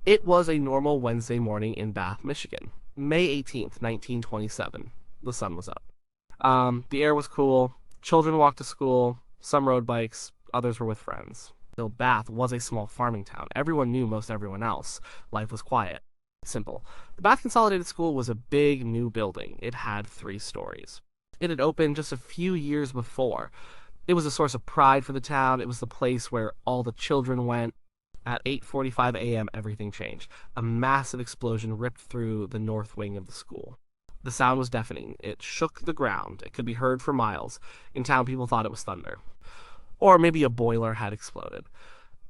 It was a normal Wednesday morning in Bath, Michigan. May 18th, 1927. The sun was up. The air was cool. Children walked to school. Some rode bikes. Others were with friends. Though Bath was a small farming town, everyone knew most everyone else. Life was quiet. Simple. The Bath Consolidated School was a big new building. It had 3 stories. It had opened just a few years before. It was a source of pride for the town. It was the place where all the children went. At 8:45 a.m., everything changed. A massive explosion ripped through the north wing of the school. The sound was deafening. It shook the ground. It could be heard for miles. In town, people thought it was thunder. Or maybe a boiler had exploded.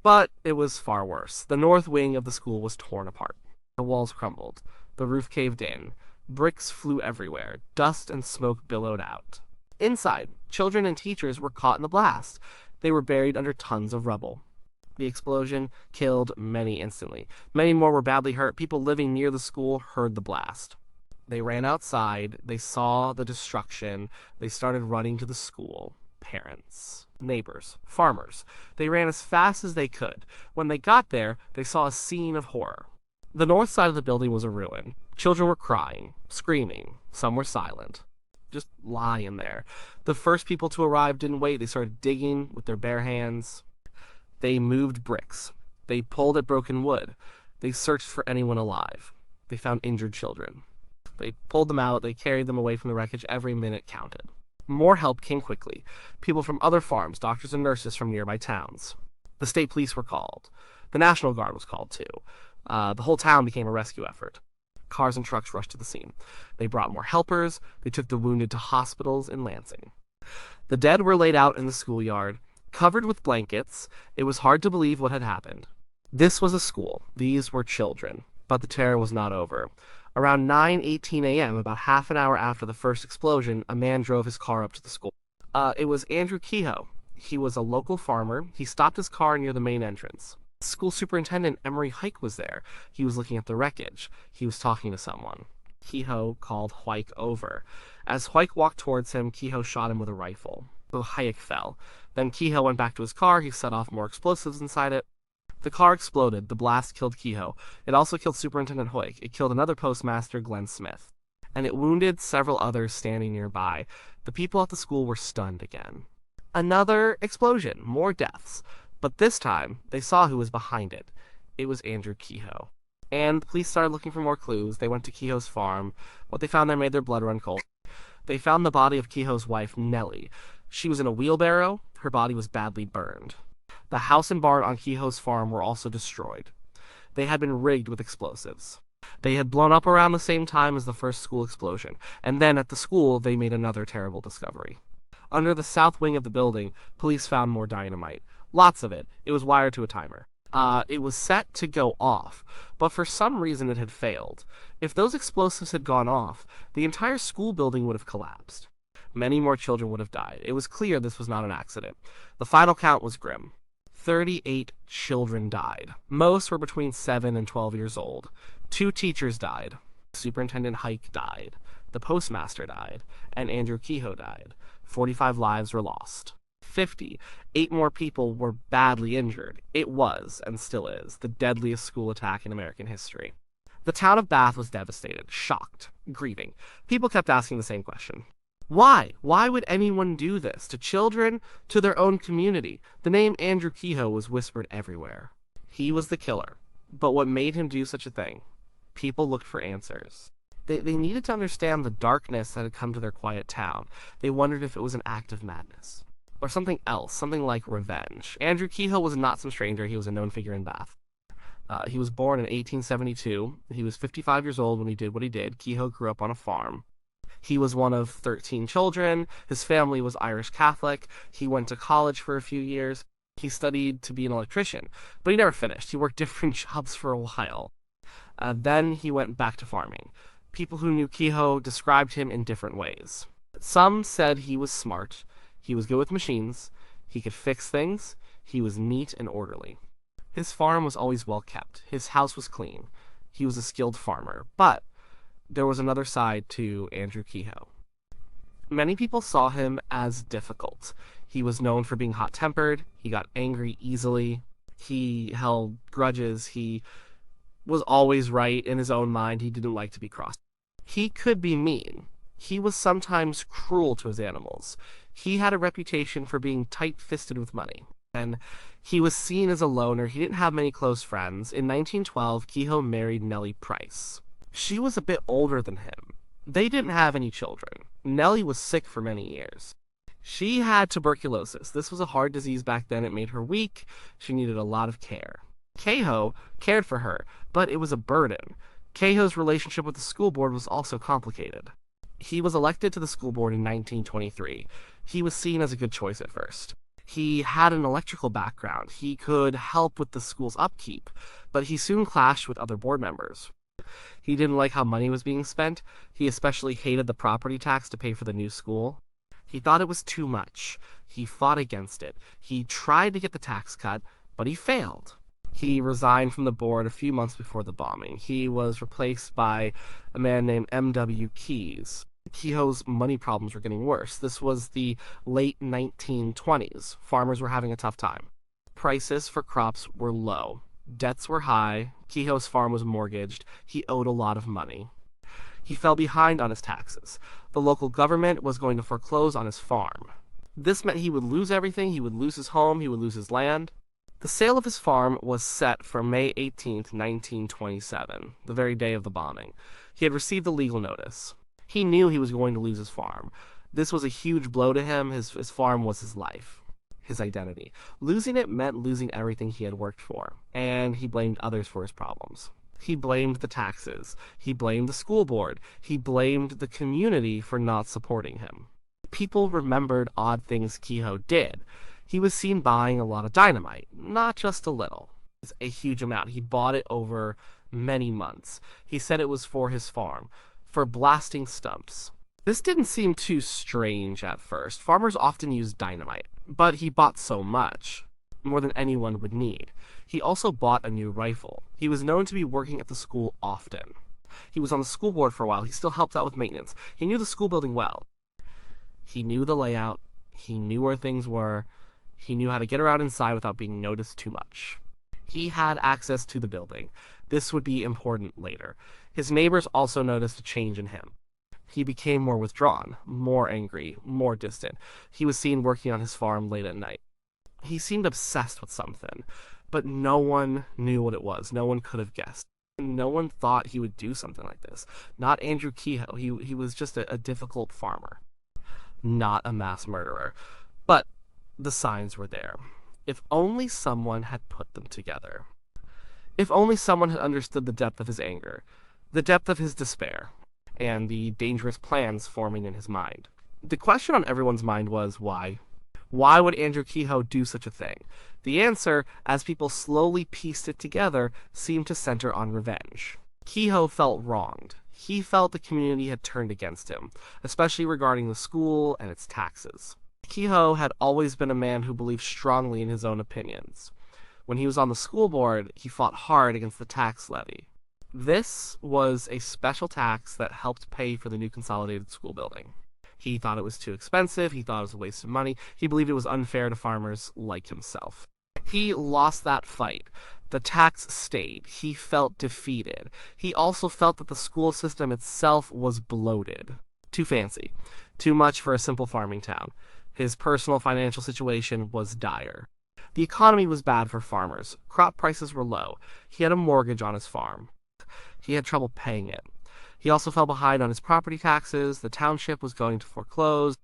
But it was far worse. The north wing of the school was torn apart. The walls crumbled. The roof caved in. Bricks flew everywhere. Dust and smoke billowed out. Inside, children and teachers were caught in the blast. They were buried under tons of rubble. The explosion killed many instantly. Many more were badly hurt. People living near the school heard the blast. They ran outside. They saw the destruction. They started running to the school. Parents, neighbors, farmers. They ran as fast as they could. When they got there, they saw a scene of horror. The north side of the building was a ruin. Children were crying, screaming. Some were silent, just lying there. The first people to arrive didn't wait. They started digging with their bare hands. They moved bricks. They pulled at broken wood. They searched for anyone alive. They found injured children. They pulled them out. They carried them away from the wreckage. Every minute counted. More help came quickly. People from other farms, doctors and nurses from nearby towns. The state police were called. The National Guard was called too. The whole town became a rescue effort. Cars and trucks rushed to the scene. They brought more helpers. They took the wounded to hospitals in Lansing. The dead were laid out in the schoolyard, covered with blankets. It was hard to believe what had happened. This was a school. These were children. But the terror was not over. Around 9:18 a.m., about half an hour after the first explosion, a man drove his car up to the school. It was Andrew Kehoe. He was a local farmer. He stopped his car near the main entrance. School superintendent Emery Hike was there. He was looking at the wreckage. He was talking to someone. Kehoe called Hike over. As Hike walked towards him, Kehoe shot him with a rifle. So Hike fell. Then Kehoe went back to his car. He set off more explosives inside it. The car exploded. The blast killed Kehoe. It also killed Superintendent Hoyk. It killed another postmaster, Glenn Smith. And it wounded several others standing nearby. The people at the school were stunned again. Another explosion. More deaths. But this time, they saw who was behind it. It was Andrew Kehoe. And the police started looking for more clues. They went to Kehoe's farm. What they found there made their blood run cold. They found the body of Kehoe's wife, Nellie. She was in a wheelbarrow. Her body was badly burned. The house and barn on Kehoe's farm were also destroyed. They had been rigged with explosives. They had blown up around the same time as the first school explosion, and then at the school they made another terrible discovery. Under the south wing of the building, police found more dynamite. Lots of it. It was wired to a timer. It was set to go off, but for some reason it had failed. If those explosives had gone off, the entire school building would have collapsed. Many more children would have died. It was clear this was not an accident. The final count was grim. 38 children died. Most were between 7 and 12 years old. 2 teachers died. Superintendent Hike died. The postmaster died. And Andrew Kehoe died. 45 lives were lost. 8 more people were badly injured. It was, and still is, the deadliest school attack in American history. The town of Bath was devastated, shocked, grieving. People kept asking the same question. Why? Why would anyone do this? To children? To their own community? The name Andrew Kehoe was whispered everywhere. He was the killer. But what made him do such a thing? People looked for answers. They needed to understand the darkness that had come to their quiet town. They wondered if it was an act of madness. Or something else, something like revenge. Andrew Kehoe was not some stranger. He was a known figure in Bath. He was born in 1872. He was 55 years old when he did what he did. Kehoe grew up on a farm. He was one of 13 children. His family was Irish Catholic. He went to college for a few years. He studied to be an electrician, but he never finished. He worked different jobs for a while. Then he went back to farming. People who knew Kehoe described him in different ways. Some said he was smart. He was good with machines. He could fix things. He was neat and orderly. His farm was always well kept. His house was clean. He was a skilled farmer. But there was another side to Andrew Kehoe. Many people saw him as difficult. He was known for being hot-tempered. He got angry easily. He held grudges. He was always right in his own mind. He didn't like to be crossed. He could be mean. He was sometimes cruel to his animals. He had a reputation for being tight-fisted with money. And he was seen as a loner. He didn't have many close friends. In 1912, Kehoe married Nellie Price. She was a bit older than him. They didn't have any children. Nellie was sick for many years. She had tuberculosis. This was a hard disease back then. It made her weak. She needed a lot of care. Kehoe cared for her, but it was a burden. Kehoe's relationship with the school board was also complicated. He was elected to the school board in 1923. He was seen as a good choice at first. He had an electrical background. He could help with the school's upkeep, but he soon clashed with other board members. He didn't like how money was being spent. He especially hated the property tax to pay for the new school. He thought it was too much. He fought against it. He tried to get the tax cut, but he failed. He resigned from the board a few months before the bombing. He was replaced by a man named M.W. Keyes. Kehoe's money problems were getting worse. This was the late 1920s. Farmers were having a tough time. Prices for crops were low. Debts were high. Kehoe's farm was mortgaged. He owed a lot of money. He fell behind on his taxes. The local government was going to foreclose on his farm. This meant he would lose everything. He would lose his home. He would lose his land. The sale of his farm was set for May 18, 1927, the very day of the bombing. He had received the legal notice. He knew he was going to lose his farm. This was a huge blow to him. His farm was his life, his identity. Losing it meant losing everything he had worked for, and he blamed others for his problems. He blamed the taxes. He blamed the school board. He blamed the community for not supporting him. People remembered odd things Kehoe did. He was seen buying a lot of dynamite, not just a little. It's a huge amount. He bought it over many months. He said it was for his farm, for blasting stumps. This didn't seem too strange at first. Farmers often use dynamite, but he bought so much, more than anyone would need. He also bought a new rifle. He was known to be working at the school often. He was on the school board for a while. He still helped out with maintenance. He knew the school building well. He knew the layout. He knew where things were. He knew how to get around inside without being noticed too much. He had access to the building. This would be important later. His neighbors also noticed a change in him. He became more withdrawn, more angry, more distant. He was seen working on his farm late at night. He seemed obsessed with something, but no one knew what it was. No one could have guessed. No one thought he would do something like this. Not Andrew Kehoe. He was just a difficult farmer, not a mass murderer. But the signs were there. If only someone had put them together. If only someone had understood the depth of his anger, the depth of his despair, and the dangerous plans forming in his mind. The question on everyone's mind was why? Why would Andrew Kehoe do such a thing? The answer, as people slowly pieced it together, seemed to center on revenge. Kehoe felt wronged. He felt the community had turned against him, especially regarding the school and its taxes. Kehoe had always been a man who believed strongly in his own opinions. When he was on the school board, he fought hard against the tax levy. This was a special tax that helped pay for the new consolidated school building. He thought it was too expensive. He thought it was a waste of money. He believed it was unfair to farmers like himself. He lost that fight. The tax stayed. He felt defeated. He also felt that the school system itself was bloated. Too fancy. Too much for a simple farming town. His personal financial situation was dire. The economy was bad for farmers. Crop prices were low. He had a mortgage on his farm. He had trouble paying it. He also fell behind on his property taxes. The township was going to foreclose.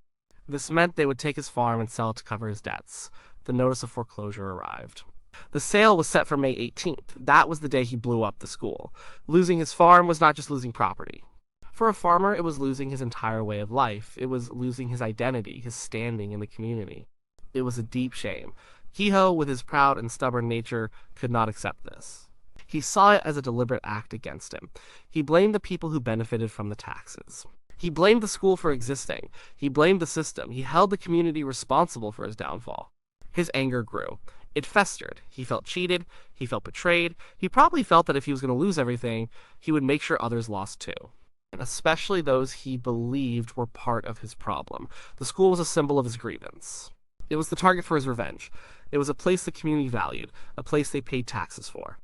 This meant they would take his farm and sell it to cover his debts. The notice of foreclosure arrived. The sale was set for May 18th. That was the day he blew up the school. Losing his farm was not just losing property. For a farmer, it was losing his entire way of life. It was losing his identity, his standing in the community. It was a deep shame. Kehoe, with his proud and stubborn nature, could not accept this. He saw it as a deliberate act against him. He blamed the people who benefited from the taxes. He blamed the school for existing. He blamed the system. He held the community responsible for his downfall. His anger grew. It festered. He felt cheated. He felt betrayed. He probably felt that if he was going to lose everything, he would make sure others lost too. And especially those he believed were part of his problem. The school was a symbol of his grievance. It was the target for his revenge. It was a place the community valued, a place they paid taxes for.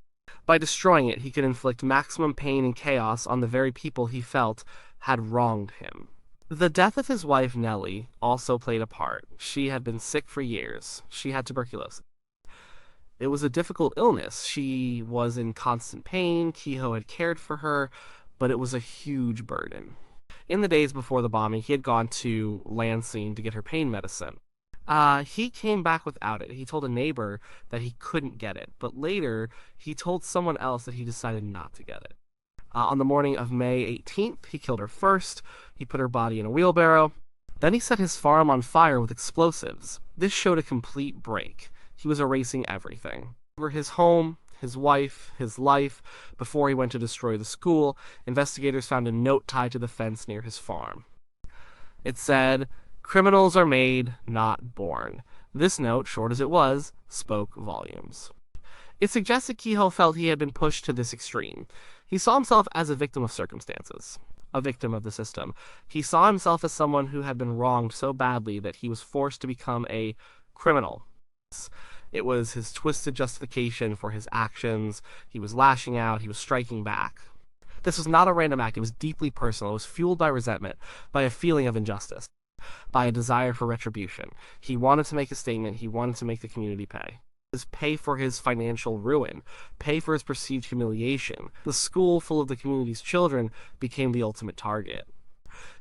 By destroying it, he could inflict maximum pain and chaos on the very people he felt had wronged him. The death of his wife, Nellie, also played a part. She had been sick for years. She had tuberculosis. It was a difficult illness. She was in constant pain. Kehoe had cared for her, but it was a huge burden. In the days before the bombing, he had gone to Lansing to get her pain medicine. He came back without it. He told a neighbor that he couldn't get it, but later he told someone else that he decided not to get it. On the morning of May 18th, he killed her first. He put her body in a wheelbarrow. Then he set his farm on fire with explosives. This showed a complete break. He was erasing everything. Over his home, his wife, his life. Before he went to destroy the school, investigators found a note tied to the fence near his farm. It said, "Criminals are made, not born." This note, short as it was, spoke volumes. It suggested Kehoe felt he had been pushed to this extreme. He saw himself as a victim of circumstances, a victim of the system. He saw himself as someone who had been wronged so badly that he was forced to become a criminal. It was his twisted justification for his actions. He was lashing out. He was striking back. This was not a random act. It was deeply personal. It was fueled by resentment, by a feeling of injustice, by a desire for retribution. He wanted to make a statement. He wanted to make the community pay. Pay for his financial ruin, pay for his perceived humiliation. The school full of the community's children became the ultimate target.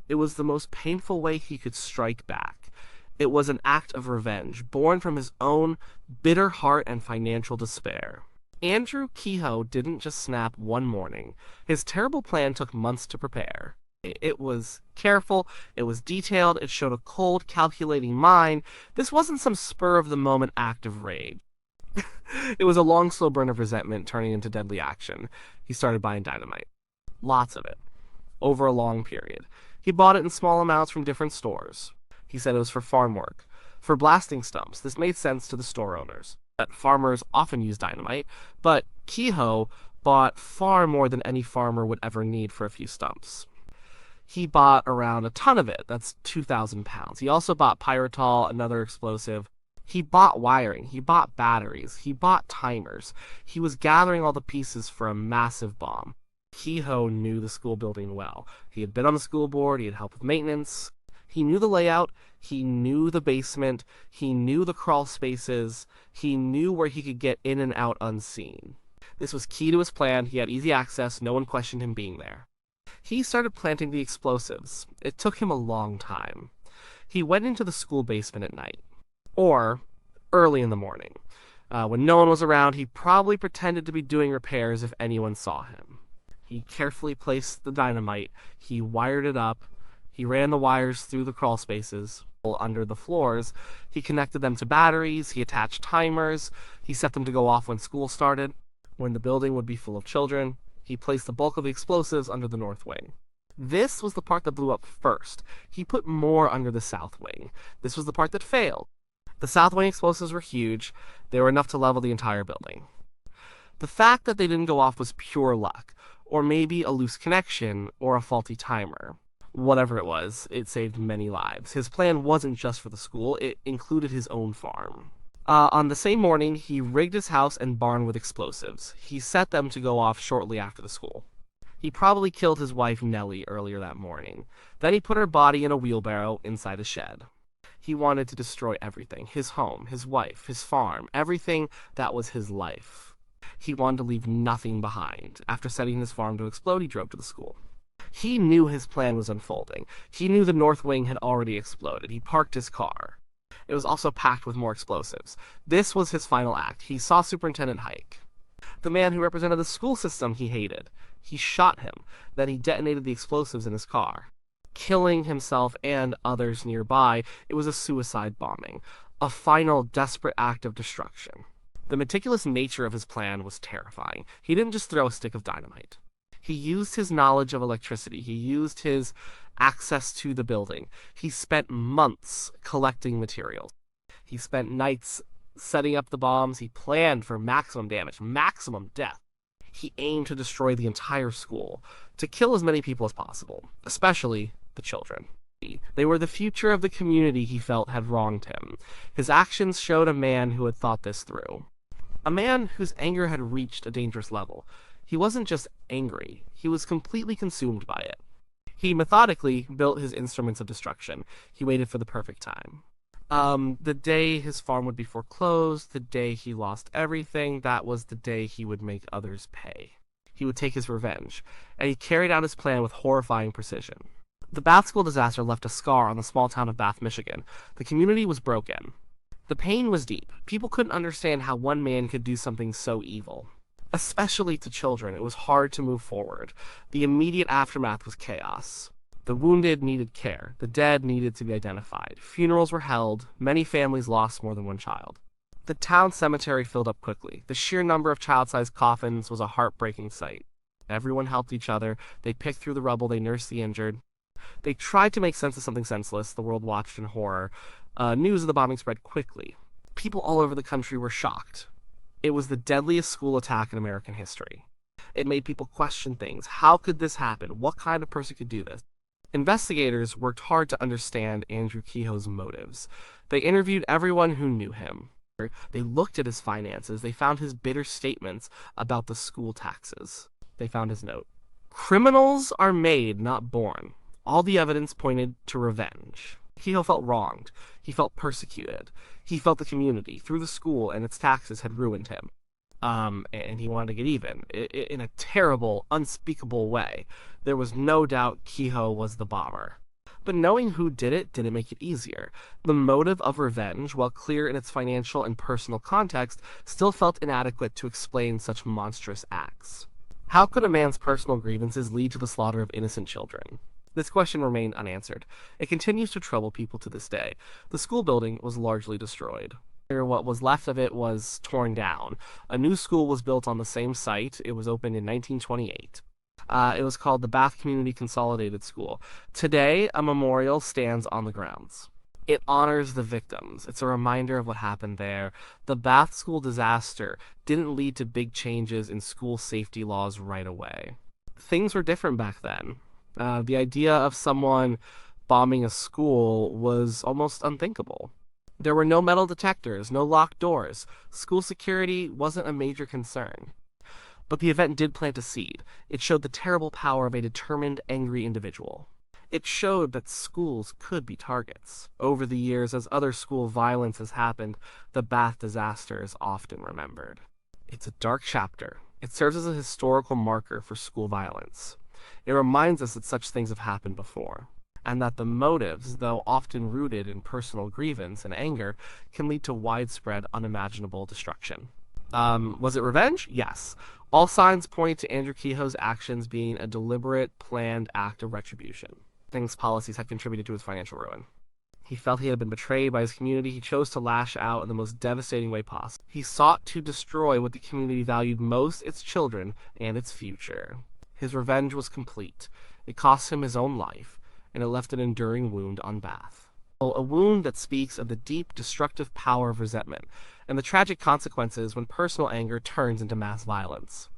It was the most painful way he could strike back. It was an act of revenge, born from his own bitter heart and financial despair. Andrew Kehoe didn't just snap one morning. His terrible plan took months to prepare. It was careful, it was detailed, it showed a cold, calculating mind. This wasn't some spur-of-the-moment act of rage. It was a long, slow burn of resentment turning into deadly action. He started buying dynamite. Lots of it. Over a long period. He bought it in small amounts from different stores. He said it was for farm work. For blasting stumps. This made sense to the store owners. That farmers often use dynamite, but Kehoe bought far more than any farmer would ever need for a few stumps. He bought around a ton of it. That's 2,000 pounds. He also bought pyrrolitol, another explosive. He bought wiring, he bought batteries, he bought timers. He was gathering all the pieces for a massive bomb. Kehoe knew the school building well. He had been on the school board, he had helped with maintenance. He knew the layout, he knew the basement, he knew the crawl spaces, he knew where he could get in and out unseen. This was key to his plan. He had easy access, no one questioned him being there. He started planting the explosives. It took him a long time. He went into the school basement at night. Or early in the morning. When no one was around, he probably pretended to be doing repairs if anyone saw him. He carefully placed the dynamite, he wired it up, he ran the wires through the crawl spaces under the floors, he connected them to batteries, he attached timers, he set them to go off when school started. When the building would be full of children, he placed the bulk of the explosives under the north wing. This was the part that blew up first. He put more under the south wing. This was the part that failed. The south wing explosives were huge. They were enough to level the entire building. The fact that they didn't go off was pure luck, or maybe a loose connection, or a faulty timer. Whatever it was, it saved many lives. His plan wasn't just for the school, it included his own farm. On the same morning, he rigged his house and barn with explosives. He set them to go off shortly after the school. He probably killed his wife Nellie earlier that morning. Then he put her body in a wheelbarrow inside a shed. He wanted to destroy everything. His home, his wife, his farm, everything that was his life. He wanted to leave nothing behind. After setting his farm to explode, he drove to the school. He knew his plan was unfolding. He knew the north wing had already exploded. He parked his car. It was also packed with more explosives. This was his final act. He saw Superintendent Hike, the man who represented the school system he hated. He shot him. Then he detonated the explosives in his car, killing himself and others nearby. It was a suicide bombing, a final desperate act of destruction. The meticulous nature of his plan was terrifying. He didn't just throw a stick of dynamite. He used his knowledge of electricity. He used his access to the building. He spent months collecting materials. He spent nights setting up the bombs. He planned for maximum damage, maximum death. He aimed to destroy the entire school, to kill as many people as possible, especially the children. They were the future of the community he felt had wronged him. His actions showed a man who had thought this through. A man whose anger had reached a dangerous level. He wasn't just angry, he was completely consumed by it. He methodically built his instruments of destruction. He waited for the perfect time. The day his farm would be foreclosed, the day he lost everything, that was the day he would make others pay. He would take his revenge, and he carried out his plan with horrifying precision. The Bath School disaster left a scar on the small town of Bath, Michigan. The community was broken. The pain was deep. People couldn't understand how one man could do something so evil. Especially to children, it was hard to move forward. The immediate aftermath was chaos. The wounded needed care. The dead needed to be identified. Funerals were held. Many families lost more than one child. The town cemetery filled up quickly. The sheer number of child-sized coffins was a heartbreaking sight. Everyone helped each other. They picked through the rubble. They nursed the injured. They tried to make sense of something senseless. The world watched in horror. News of the bombing spread quickly. People all over the country were shocked. It was the deadliest school attack in American history. It made people question things. How could this happen? What kind of person could do this? Investigators worked hard to understand Andrew Kehoe's motives. They interviewed everyone who knew him. They looked at his finances. They found his bitter statements about the school taxes. They found his note. Criminals are made, not born. All the evidence pointed to revenge. Kehoe felt wronged. He felt persecuted. He felt the community, through the school and its taxes, had ruined him. And he wanted to get even, in a terrible, unspeakable way. There was no doubt Kehoe was the bomber. But knowing who did it didn't make it easier. The motive of revenge, while clear in its financial and personal context, still felt inadequate to explain such monstrous acts. How could a man's personal grievances lead to the slaughter of innocent children? This question remained unanswered. It continues to trouble people to this day. The school building was largely destroyed. What was left of it was torn down. A new school was built on the same site. It was opened in 1928. It was called the Bath Community Consolidated School. Today, a memorial stands on the grounds. It honors the victims. It's a reminder of what happened there. The Bath School disaster didn't lead to big changes in school safety laws right away. Things were different back then. The idea of someone bombing a school was almost unthinkable. There were no metal detectors, no locked doors. School security wasn't a major concern. But the event did plant a seed. It showed the terrible power of a determined, angry individual. It showed that schools could be targets. Over the years, as other school violence has happened, the Bath disaster is often remembered. It's a dark chapter. It serves as a historical marker for school violence. It reminds us that such things have happened before, and that the motives, though often rooted in personal grievance and anger, can lead to widespread, unimaginable destruction. Was it revenge? Yes. All signs point to Andrew Kehoe's actions being a deliberate, planned act of retribution. Things policies had contributed to his financial ruin. He felt he had been betrayed by his community. He chose to lash out in the most devastating way possible. He sought to destroy what the community valued most, its children and its future. His revenge was complete. It cost him his own life, and it left an enduring wound on Bath. A wound that speaks of the deep, destructive power of resentment, and the tragic consequences when personal anger turns into mass violence.